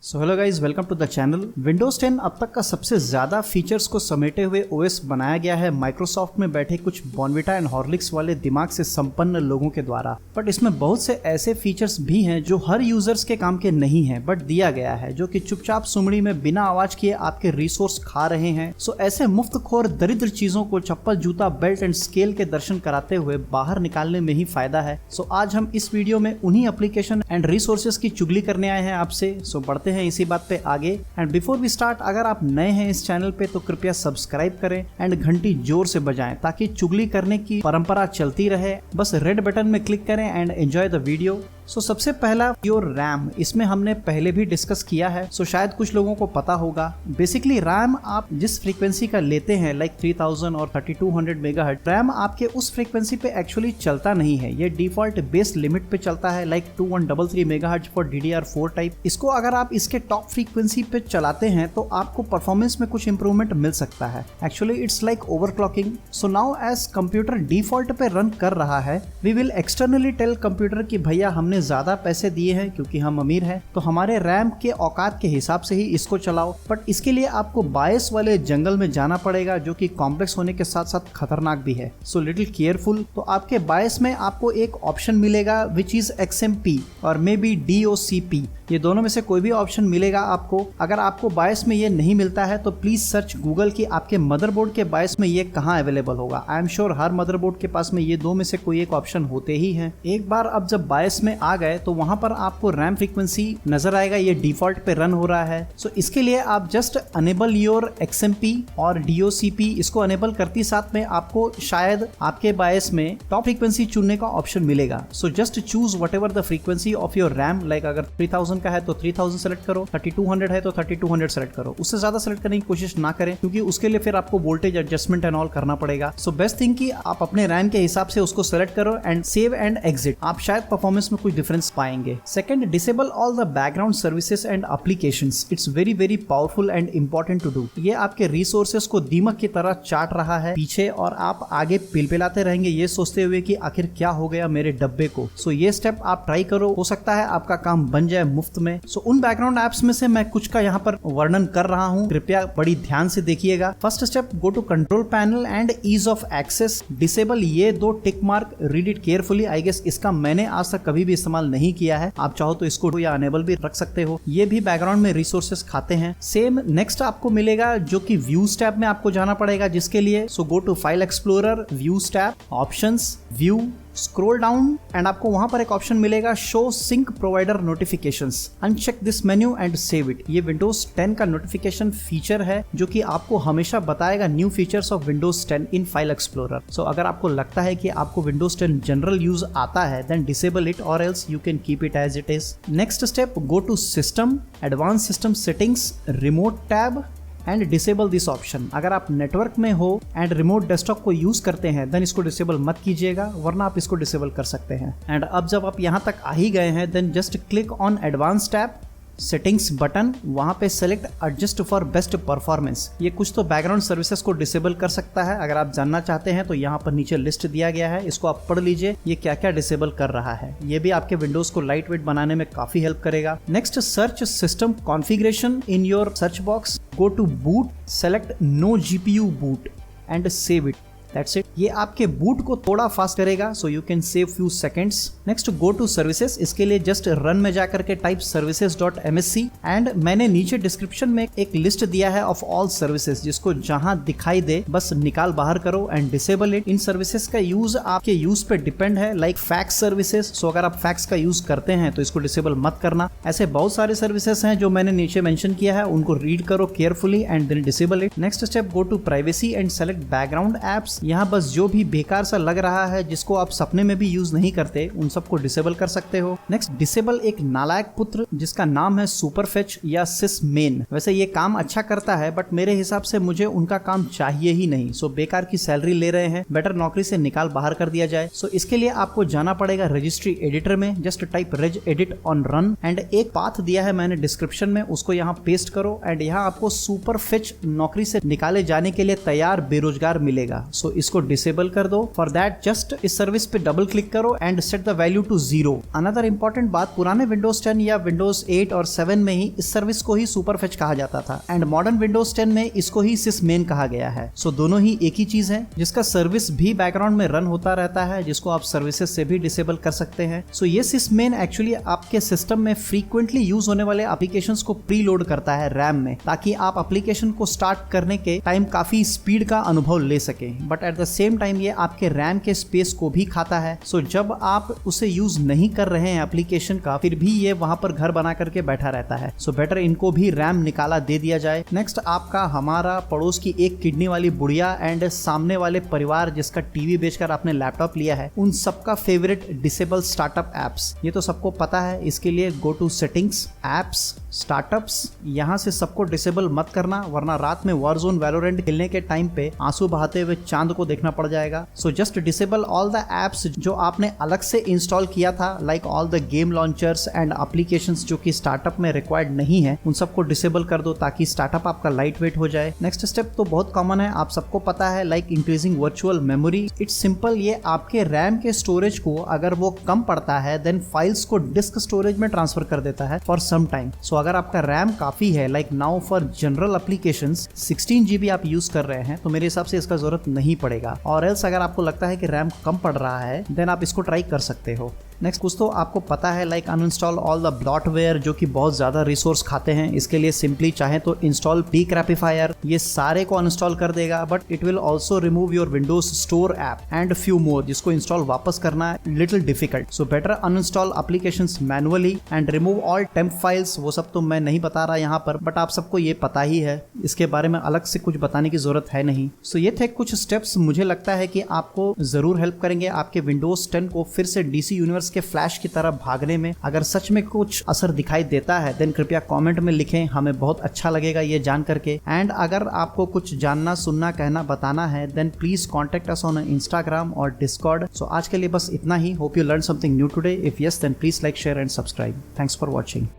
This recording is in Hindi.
So hello guys, welcome to the channel. Windows 10 अब तक का सबसे ज्यादा फीचर्स को समेटे हुए ओएस बनाया गया है माइक्रोसॉफ्ट में बैठे कुछ बॉर्नविटा एंड हॉर्लिक्स वाले दिमाग से संपन्न लोगों के द्वारा। बट इसमें बहुत से ऐसे फीचर्स भी हैं जो हर यूजर्स के काम के नहीं हैं, बट दिया गया है, जो कि चुपचाप सुमड़ी में बिना आवाज किए आपके रिसोर्स खा रहे हैं। सो ऐसे मुफ्तखोर दरिद्र चीजों को चप्पल, जूता, बेल्ट एंड स्केल के दर्शन कराते हुए बाहर निकालने में ही फायदा है। सो आज हम इस वीडियो में उन्हीं एप्लीकेशन एंड रिसोर्सेज की चुगली करने आए हैं आपसे। सो बढ़ते हैं इसी बात पे आगे। एंड बिफोर वी स्टार्ट, अगर आप नए हैं इस चैनल पे तो कृपया सब्सक्राइब करें एंड घंटी जोर से बजाएं ताकि चुगली करने की परंपरा चलती रहे। बस रेड बटन में क्लिक करें एंड एंजॉय द वीडियो। सो सबसे पहला योर रैम, इसमें हमने पहले भी डिस्कस किया है, सो शायद कुछ लोगों को पता होगा। बेसिकली रैम आप जिस फ्रीक्वेंसी का लेते हैं लाइक 3000 और 3200 मेगाहर्ट्ज, रैम आपके उस फ्रीक्वेंसी पे एक्चुअली चलता नहीं है। ये डिफॉल्ट बेस लिमिट पे चलता है like 2133 megahertz for DDR4 type. इसको अगर आप इसके टॉप फ्रीक्वेंसी पे चलाते हैं तो आपको परफॉर्मेंस में कुछ इंप्रूवमेंट मिल सकता है। Actually it's like overclocking. So now as computer default पे रन कर रहा है, we will externally tell computer कि भैया हमने ज्यादा पैसे दिए हैं क्योंकि हम अमीर हैं, तो हमारे रैम के औकात के हिसाब से ही इसको चलाओ। बट इसके लिए आपको बायस वाले जंगल में जाना पड़ेगा, जो कि कॉम्प्लेक्स होने के साथ साथ खतरनाक भी है। So little careful. तो आपके बायस में आपको एक ऑप्शन मिलेगा विच इज XMP और मे बी DOCP। ये दोनों में से कोई भी ऑप्शन मिलेगा आपको। अगर आपको बायस में ये नहीं मिलता है तो प्लीज सर्च गूगल कि आपके मदरबोर्ड के बायस में ये कहाँ अवेलेबल होगा। I am sure her motherboard के पास में ये दो में से कोई एक ऑप्शन होते ही हैं। एक बार अब जब बायस में आ गए तो वहां पर आपको रैम फ्रीक्वेंसी नजर आएगा, ये डिफॉल्ट पे रन हो रहा है। सो इसके लिए आप जस्ट अनेबल योर XMP और DOCP, इसको अनेबल करती साथ में आपको शायद आपके बायस में टॉप फ्रीक्वेंसी चुनने का ऑप्शन मिलेगा। So just choose what ever the frequency of your RAM. Like अगर 3000 का है तो 3000 सेलेक्ट करो, 3200 है तो 3200 सेलेक्ट करो। उससे ज्यादा सेलेक्ट करने की कोशिश ना करें क्योंकि उसके लिए फिर आपको वोल्टेज एडजस्टमेंट एंड ऑल करना पड़ेगा। सो बेस्ट थिंग कि आप अपने रैम के हिसाब से उसको सेलेक्ट करो एंड सेव एंड एग्जिट। आप शायद परफॉर्मेंस में कुछ डिफरेंस पाएंगे। Second, disable all the background services and applications. It's very very powerful and important to do. ये आपके रिसोर्सेज को दीमक की तरह चाट रहा है पीछे, और आप आगे पिलपिलाते रहेंगे ये सोचते हुए कि आखिर क्या हो गया मेरे डब्बे को। सो ये स्टेप आप ट्राई करो, हो सकता है आपका काम बन जाए मुफ्त में। सो उन बैकग्राउंड एप्स में से मैं कुछ का यहाँ पर वर्णन कर रहा हूँ, कृपया बड़ी ध्यान से देखिएगा। First step, go to control panel and ease of access. Disable ये दो tick mark, read it carefully. I guess इसका मैंने आज तक कभी भी इस्तेमाल नहीं किया है, आप चाहो तो इसको या अनेबल भी रख सकते हो। ये भी बैकग्राउंड में रिसोर्सेज खाते हैं। सेम नेक्स्ट आपको मिलेगा जो कि व्यूज टैब में आपको जाना पड़ेगा, जिसके लिए so go to file explorer, views tab, options, view, scroll down and आपको वहां पर एक ऑप्शन मिलेगा show sync provider notifications. Uncheck this menu and save it. ये विंडोज 10 का नोटिफिकेशन फीचर है जो कि आपको हमेशा बताएगा new features of Windows 10 in file explorer. So अगर आपको लगता है कि आपको विंडोज 10 जनरल यूज आता है, then disable it or else you can keep it as it is. Next step, go to system, advance system settings, remote tab and disable this option. अगर आप नेटवर्क में हो एंड रिमोट डेस्कटॉप को यूज करते हैं देन इसको डिसेबल मत कीजिएगा, वरना आप इसको डिसेबल कर सकते हैं। एंड अब जब आप यहाँ तक आ ही गए हैं then just click on advance tab, settings button, वहां पे select adjust for best performance. ये कुछ तो बैकग्राउंड सर्विसेज को डिसेबल कर सकता है। अगर आप जानना चाहते हैं तो यहाँ पर नीचे लिस्ट दिया गया है, इसको आप पढ़ लीजिए ये क्या क्या डिसेबल कर रहा है। ये भी आपके विंडोज को लाइट वेट बनाने में काफी हेल्प करेगा। Next, search system configuration in your search box, go to boot, select no GPU boot and save it. That's it. ये आपके बूट को थोड़ा फास्ट करेगा, so you can save few seconds. Next, go to services. इसके लिए जस्ट रन में जाकर के टाइप services.msc एंड मैंने नीचे डिस्क्रिप्शन में एक लिस्ट दिया है ऑफ ऑल सर्विसेज, जिसको जहां दिखाई दे बस निकाल बाहर करो and disable it. In services का यूज आपके यूज पे डिपेंड है, लाइक फैक्स सर्विसेज। सो अगर आप फैक्स का यूज करते हैं तो इसको डिसेबल मत करना। ऐसे बहुत सारे सर्विसेज हैं जो मैंने नीचे मेंशन किया है, उनको रीड करो carefully and then disable it. Next step, go to privacy and select background apps. यहाँ बस जो भी बेकार सा लग रहा है, जिसको आप सपने में भी यूज नहीं करते, उन सबको डिसेबल कर सकते हो। नेक्स्ट, डिसेबल एक नालायक पुत्र जिसका नाम है सुपरफेच या सिसमेन। वैसे ये काम अच्छा करता है बट मेरे हिसाब से मुझे उनका काम चाहिए ही नहीं। सो बेकार की सैलरी ले रहे हैं, बेटर नौकरी से निकाल बाहर कर दिया जाए। सो इसके लिए आपको जाना पड़ेगा रजिस्ट्री एडिटर में, just type regedit on run and एक पाथ दिया है मैंने डिस्क्रिप्शन में, उसको यहाँ पेस्ट करो एंड यहाँ आपको सुपरफेच नौकरी से निकाले जाने के लिए तैयार बेरोजगार मिलेगा। सो सो इसको डिसेबल कर दो। फॉर दैट जस्ट इस सर्विस पे डबल क्लिक करो and set the value to 0। Another important बात, पुराने विंडोज 10 या विंडोज 8 और 7 में ही इस सर्विस को ही सुपरफेच कहा जाता था एंड मॉडर्न विंडोज 10 में इसको ही sysmain कहा गया है। सो दोनों ही एक ही चीज है जिसका सर्विस भी बैकग्राउंड में रन होता रहता है, जिसको आप सर्विसेज से भी डिसेबल कर सकते हैं। सो ये sysmain एक्चुअली आपके सिस्टम में फ्रीक्वेंटली यूज होने वाले एप्लीकेशंस को प्री लोड करता है रैम में, ताकि आप एप्लीकेशन को स्टार्ट करने के टाइम काफी स्पीड का अनुभव ले सके। But at the same time ये आपके रैम के स्पेस को भी खाता है। सो जब आप उसे यूज नहीं कर रहे हैं एप्लीकेशन का, फिर भी ये वहां पर घर बना करके बैठा रहता है। सो बेटर इनको भी रैम निकाला दे दिया जाए। नेक्स्ट आपका हमारा पड़ोस की एक किडनी वाली बुढ़िया एंड सामने वाले परिवार जिसका टीवी बेचकर आपने लैपटॉप लिया है, उन सबका फेवरेट डिसेबल स्टार्टअप एप्स। ये तो सबको पता है, इसके लिए go to settings, apps, startups, यहाँ से सबको डिसेबल मत करना, वरना रात में वॉरजोन वैलोरेंट खेलने के टाइम पे आंसू बहाते हुए चांद को देखना पड़ जाएगा। So just disable all the apps जो आपने अलग से इंस्टॉल किया था, like all the game launchers and applications जो कि स्टार्टअप में रिक्वायर्ड नहीं है, उन सबको डिसेबल कर दो ताकि स्टार्टअप आपका लाइट वेट हो जाए। नेक्स्ट स्टेप तो बहुत कॉमन है, आप सबको पता है, like increasing virtual memory. It's simple, ये आपके रैम के स्टोरेज को अगर वो कम पड़ता है देन फाइल्स को डिस्क स्टोरेज में ट्रांसफर कर देता है फॉर सम टाइम। सो अगर आपका रैम काफी है, like now for general applications 16 GB आप यूज कर रहे हैं, तो मेरे हिसाब से इसका जरूरत नहीं पड़ेगा। और एल्स अगर आपको लगता है कि रैम कम पड़ रहा है देन आप इसको ट्राई कर सकते हो। नेक्स्ट कुछ तो आपको पता है, like uninstall all the bloatware जो कि बहुत ज्यादा रिसोर्स खाते हैं। इसके लिए सिंपली चाहे तो इंस्टॉल pcrapifier, ये सारे को अनइंस्टॉल कर देगा, but it will also remove your Windows store app and few more, जिसको इंस्टॉल वापस करना है little difficult. So better uninstall applications manually and remove all temp files. वो सब तो मैं नहीं बता रहा यहाँ पर, बट आप सबको ये पता ही है, इसके बारे में अलग से कुछ बताने की जरूरत है नहीं। सो ये थे कुछ स्टेप्स, मुझे लगता है कि आपको जरूर हेल्प करेंगे आपके विंडोज 10 को फिर से डीसी यूनिवर्स के फ्लैश की तरह भागने में। अगर सच में कुछ असर दिखाई देता है देन कृपया कमेंट में लिखें, हमें बहुत अच्छा लगेगा ये जान करके। एंड अगर आपको कुछ जानना, सुनना, कहना, बताना है then please contact us on Instagram और डिस्कॉर्ड। सो आज के लिए बस इतना ही। Hope you learn something new today. If yes then please like, share and subscribe. Thanks for watching.